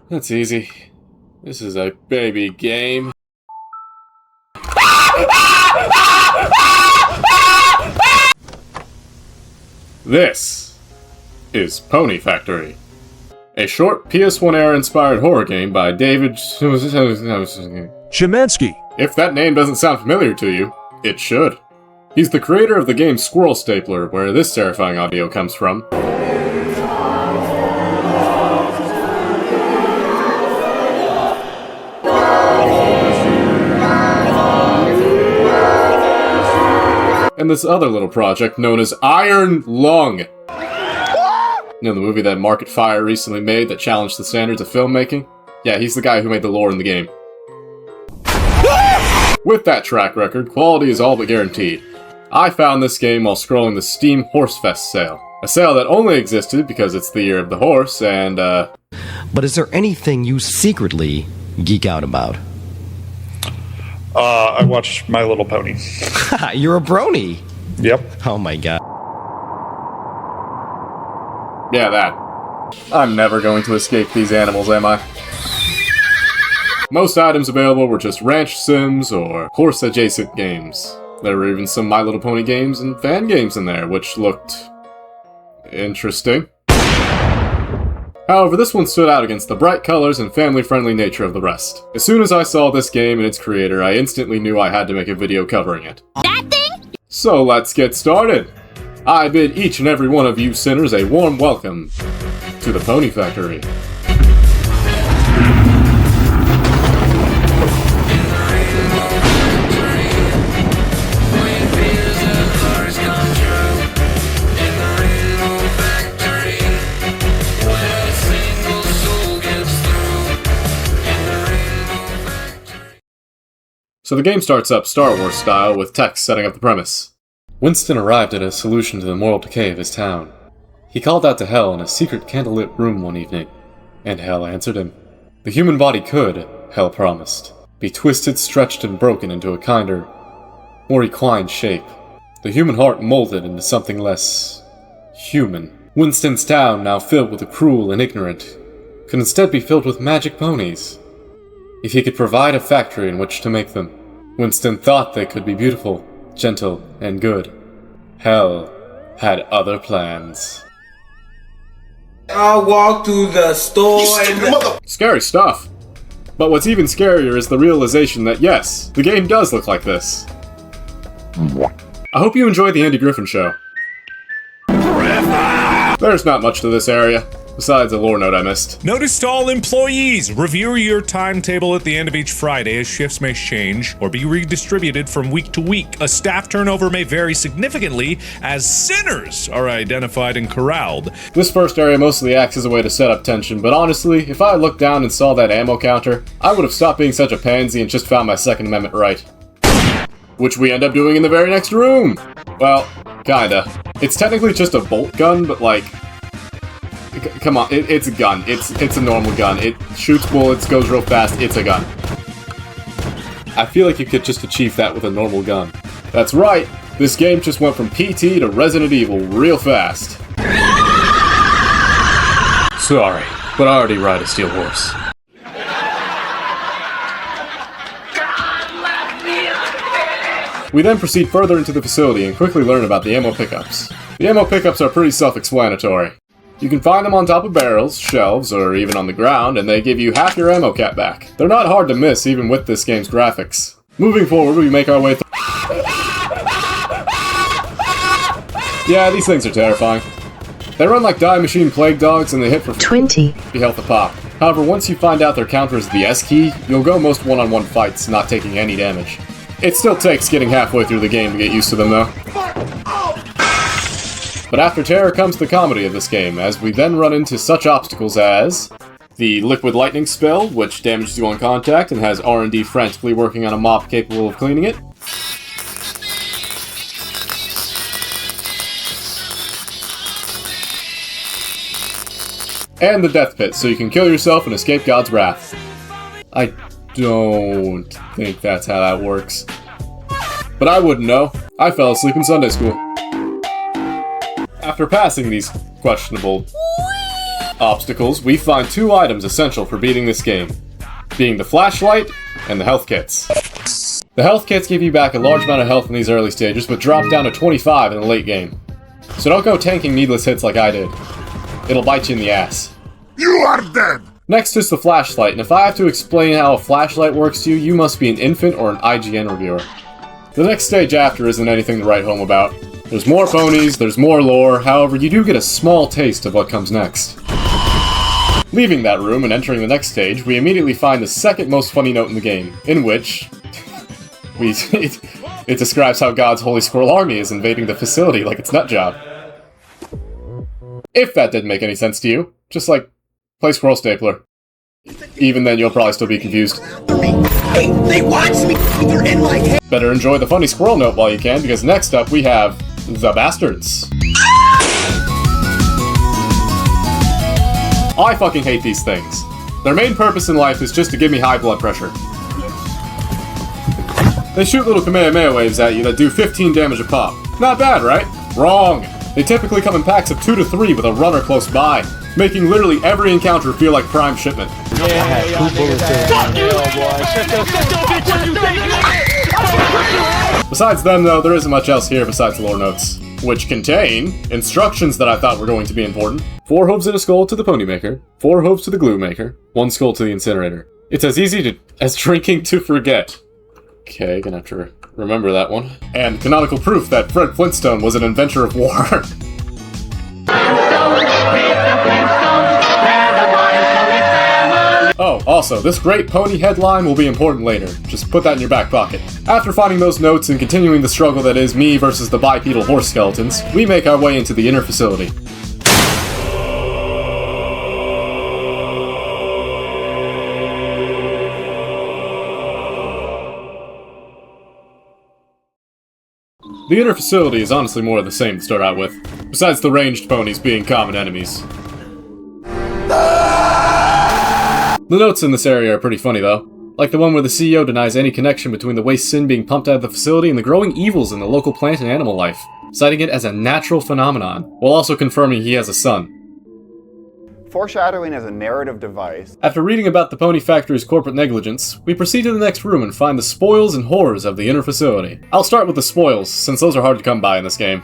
That's easy. This is a baby game. This is Pony Factory, a short PS1-era inspired horror game by David Szymanski. If that name doesn't sound familiar to you, it should. He's the creator of the game Squirrel Stapler, where this terrifying audio comes from. And this other little project known as Iron Lung. You know the movie that Market Fire recently made that challenged the standards of filmmaking? Yeah, he's the guy who made the lore in the game. With that track record, quality is all but guaranteed. I found this game while scrolling the Steam Horsefest sale. A sale that only existed because it's the year of the horse, and But is there anything you secretly geek out about? I watched My Little Pony. You're a brony. Yep. Oh my god. yeah, that. I'm never going to escape these animals, am I? Most items available were just ranch sims or horse-adjacent games. There were even some My Little Pony games and fan games in there, which looked interesting. However, this one stood out against the bright colors and family-friendly nature of the rest. As soon as I saw this game and its creator, I instantly knew I had to make a video covering it. That thing? So let's get started! I bid each and every one of you sinners a warm welcome to the Pony Factory. So the game starts up Star Wars style with text setting up the premise. Winston arrived at a solution to the moral decay of his town. He called out to Hell in a secret candlelit room one evening, and Hell answered him. The human body could, Hell promised, be twisted, stretched, and broken into a kinder, more equine shape. The human heart molded into something less human. Winston's town, now filled with the cruel and ignorant, could instead be filled with magic ponies. If he could provide a factory in which to make them, Winston thought they could be beautiful, gentle, and good. Hell had other plans. I walked through the store and Scary stuff. But what's even scarier is the realization that yes, the game does look like this. I hope you enjoyed the Andy Griffin Show. There's not much to this area, besides a lore note I missed. Notice to all employees, review your timetable at the end of each Friday as shifts may change or be redistributed from week to week. A staff turnover may vary significantly as sinners are identified and corralled. This first area mostly acts as a way to set up tension, but honestly, if I had looked down and saw that ammo counter, I would have stopped being such a pansy and just found my Second Amendment right. Which we end up doing in the very next room! Well, kinda. It's technically just a bolt gun, but like... Come on, it's a gun. It's a normal gun. It shoots bullets, goes real fast, it's a gun. I feel like you could just achieve that with a normal gun. That's right, this game just went from PT to Resident Evil real fast. Sorry, but I already ride a steel horse. We then proceed further into the facility and quickly learn about the ammo pickups. The ammo pickups are pretty self-explanatory. You can find them on top of barrels, shelves, or even on the ground, and they give you half your ammo cap back. They're not hard to miss even with this game's graphics. Moving forward, we make our way through... Yeah, these things are terrifying. They run like Die Machine Plague Dogs, and they hit for 20 health a pop. However, once you find out their counter is the S key, you'll go most one-on-one fights not taking any damage. It still takes getting halfway through the game to get used to them, though. But after terror comes the comedy of this game, as we then run into such obstacles as the Liquid Lightning spell, which damages you on contact and has R&D frantically working on a mop capable of cleaning it. And the Death Pit, so you can kill yourself and escape God's wrath. I don't think that's how that works. But I wouldn't know. I fell asleep in Sunday school. After passing these questionable Obstacles, we find 2 items essential for beating this game, being the flashlight and the health kits. The health kits give you back a large amount of health in these early stages, but drop down to 25 in the late game. So don't go tanking needless hits like I did. It'll bite you in the ass. You are dead! Next is the flashlight, and if I have to explain how a flashlight works to you, you must be an infant or an IGN reviewer. The next stage after isn't anything to write home about. There's more ponies, there's more lore, however, you do get a small taste of what comes next. Leaving that room and entering the next stage, we immediately find the second most funny note in the game, in which it describes how God's Holy Squirrel Army is invading the facility like it's nutjob. If that didn't make any sense to you, just like, play Squirrel Stapler. Even then, you'll probably still be confused. They watch me! They're in my head! Better enjoy the funny squirrel note while you can, because next up we have the Bastards. I fucking hate these things. Their main purpose in life is just to give me high blood pressure. They shoot little Kamehameha waves at you that do 15 damage a pop. Not bad, right? Wrong! They typically come in packs of 2 to 3 with a runner close by, making literally every encounter feel like prime shipment. Besides them, though, there isn't much else here besides the lore notes, which contain instructions that I thought were going to be important. 4 hooves and a skull to the pony maker, 4 hooves to the glue maker, 1 skull to the incinerator. It's as easy as drinking to forget. Okay, gonna have to remember that one. And canonical proof that Fred Flintstone was an inventor of war. Oh, also, this great pony headline will be important later. Just put that in your back pocket. After finding those notes and continuing the struggle that is me versus the bipedal horse skeletons, we make our way into the inner facility. The inner facility is honestly more of the same to start out with, besides the ranged ponies being common enemies. The notes in this area are pretty funny though, like the one where the CEO denies any connection between the waste sin being pumped out of the facility and the growing evils in the local plant and animal life, citing it as a natural phenomenon, while also confirming he has a son. Foreshadowing is a narrative device. After reading about the pony factory's corporate negligence, we proceed to the next room and find the spoils and horrors of the inner facility. I'll start with the spoils, since those are hard to come by in this game.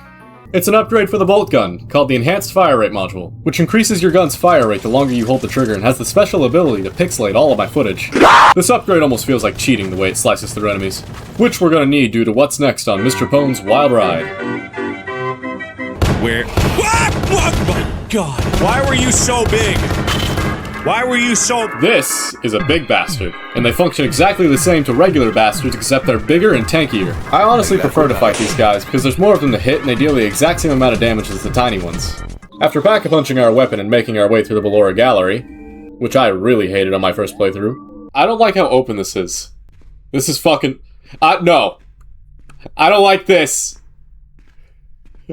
It's an upgrade for the bolt gun, called the Enhanced Fire Rate module, which increases your gun's fire rate the longer you hold the trigger and has the special ability to pixelate all of my footage. This upgrade almost feels like cheating the way it slices through enemies, which we're gonna need due to what's next on Mr. Pone's Wild Ride. Where? Oh my god! Why were you so big? Why were you so... This is a big bastard, and they function exactly the same to regular bastards except they're bigger and tankier. I honestly prefer to fight these guys because there's more of them to hit and they deal the exact same amount of damage as the tiny ones. After pack-a-punching our weapon and making our way through the Ballora Gallery, which I really hated on my first playthrough, I don't like how open this is. This is fucking... no. I don't like this.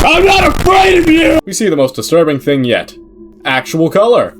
I'm not afraid of you! We see the most disturbing thing yet. Actual color.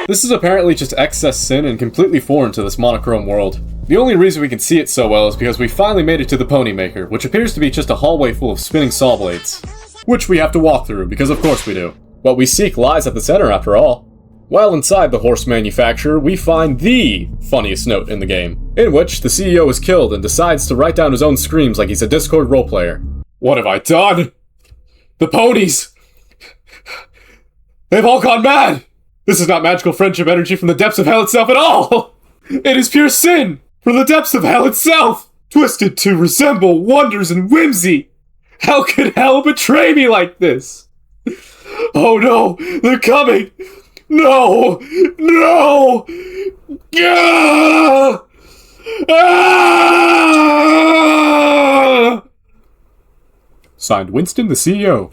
This is apparently just excess sin and completely foreign to this monochrome world. The only reason we can see it so well is because we finally made it to the Pony Maker, which appears to be just a hallway full of spinning saw blades. Which we have to walk through, because of course we do. What we seek lies at the center after all. While inside the horse manufacturer, we find the funniest note in the game, in which the CEO is killed and decides to write down his own screams like he's a Discord roleplayer. What have I done? The ponies! They've all gone mad! This is not magical friendship energy from the depths of hell itself at all! It is pure sin from the depths of hell itself! Twisted to resemble wonders and whimsy! How could hell betray me like this? Oh no! They're coming! No! No! Ah! Ah! Signed, Winston, the CEO.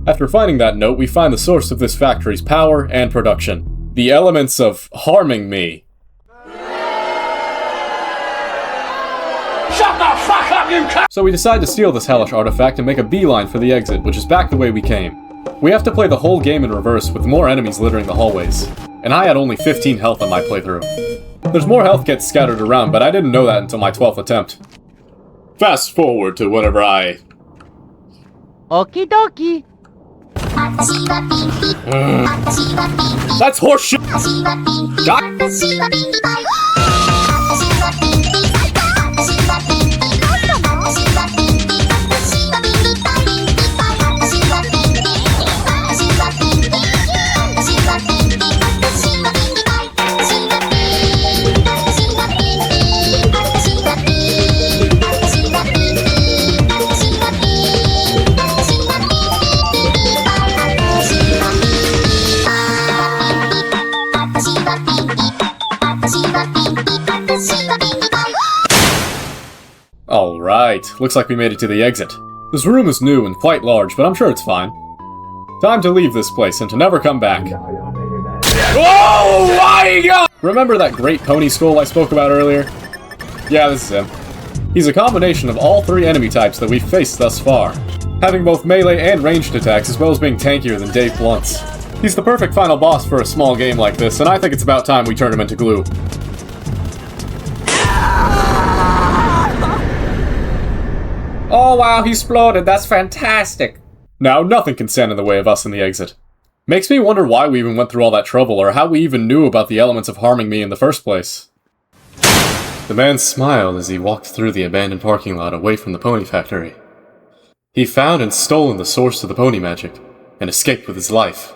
After finding that note, we find the source of this factory's power and production. The elements of HarmingMe. Shut the fuck up, you cunt! So we decide to steal this hellish artifact and make a beeline for the exit, which is back the way we came. We have to play the whole game in reverse with more enemies littering the hallways. And I had only 15 health on my playthrough. There's more health kits scattered around, but I didn't know that until my 12th attempt. Fast forward to whenever I... Okie dokie. That's horseshit! Alright, looks like we made it to the exit. This room is new and quite large, but I'm sure it's fine. Time to leave this place and to never come back. Oh my god! Remember that great pony skull I spoke about earlier? Yeah, this is him. He's a combination of all three enemy types that we've faced thus far, having both melee and ranged attacks as well as being tankier than Dave Blunt's. He's the perfect final boss for a small game like this, and I think it's about time we turn him into glue. Oh wow, he exploded, that's fantastic! Now, nothing can stand in the way of us in the exit. Makes me wonder why we even went through all that trouble, or how we even knew about the elements of harming me in the first place. The man smiled as he walked through the abandoned parking lot away from the pony factory. He found and stolen the source of the pony magic, and escaped with his life.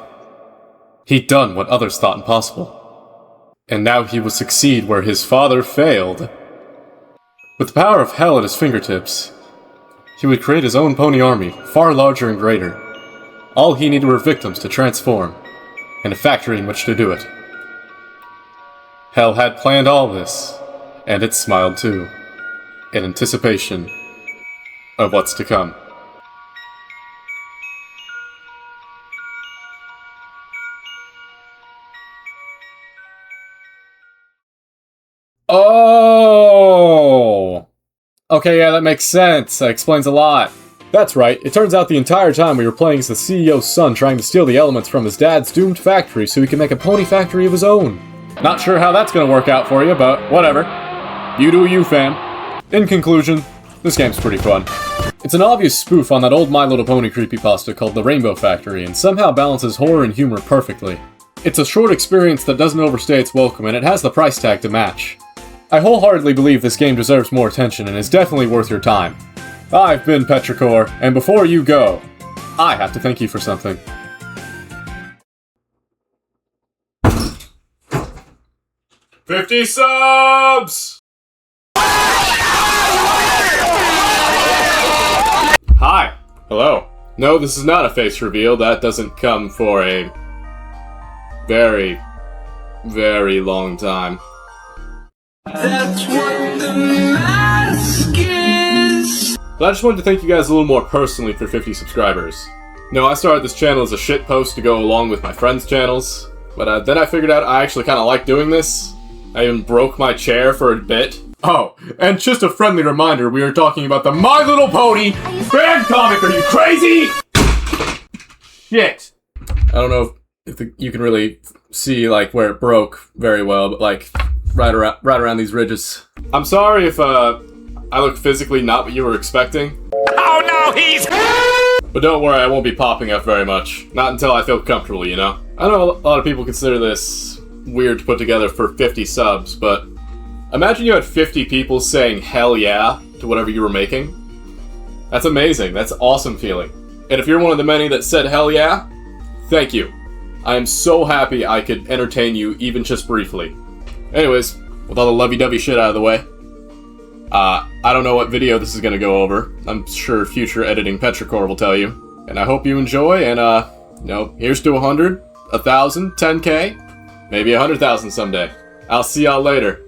He'd done what others thought impossible. And now he would succeed where his father failed. With the power of hell at his fingertips, he would create his own pony army, far larger and greater. All he needed were victims to transform, and a factory in which to do it. Hell had planned all this, and it smiled too, in anticipation of what's to come. Oh! Okay, yeah, that makes sense. That explains a lot. That's right, it turns out the entire time we were playing as the CEO's son trying to steal the elements from his dad's doomed factory so he can make a pony factory of his own. Not sure how that's gonna work out for you, but whatever. You do you, fam. In conclusion, this game's pretty fun. It's an obvious spoof on that old My Little Pony creepypasta called The Rainbow Factory, and somehow balances horror and humor perfectly. It's a short experience that doesn't overstay its welcome, and it has the price tag to match. I wholeheartedly believe this game deserves more attention and is definitely worth your time. I've been Petrichor, and before you go, I have to thank you for something. $50 subs! Hi. Hello. No, this is not a face reveal. That doesn't come for a very, very long time. That's what the mask is! But I just wanted to thank you guys a little more personally for 50 subscribers. No, I started this channel as a shit post to go along with my friends' channels, but then I figured out I actually kind of like doing this. I even broke my chair for a bit. Oh, and just a friendly reminder, we are talking about the My Little Pony fan comic, are you crazy?! Shit! I don't know if you can really see, like, where it broke very well, but, like, right around these ridges. I'm sorry if, I look physically not what you were expecting. Oh no, he's... But don't worry, I won't be popping up very much. Not until I feel comfortable, you know? I know a lot of people consider this weird to put together for 50 subs, but imagine you had 50 people saying hell yeah to whatever you were making. That's amazing. That's an awesome feeling. And if you're one of the many that said hell yeah, thank you. I am so happy I could entertain you even just briefly. Anyways, with all the lovey-dovey shit out of the way, I don't know what video this is gonna go over. I'm sure future editing Petrichor will tell you. And I hope you enjoy, and you know, here's to 100, 1,000, 10K, maybe 100,000 someday. I'll see y'all later.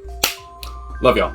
Love y'all.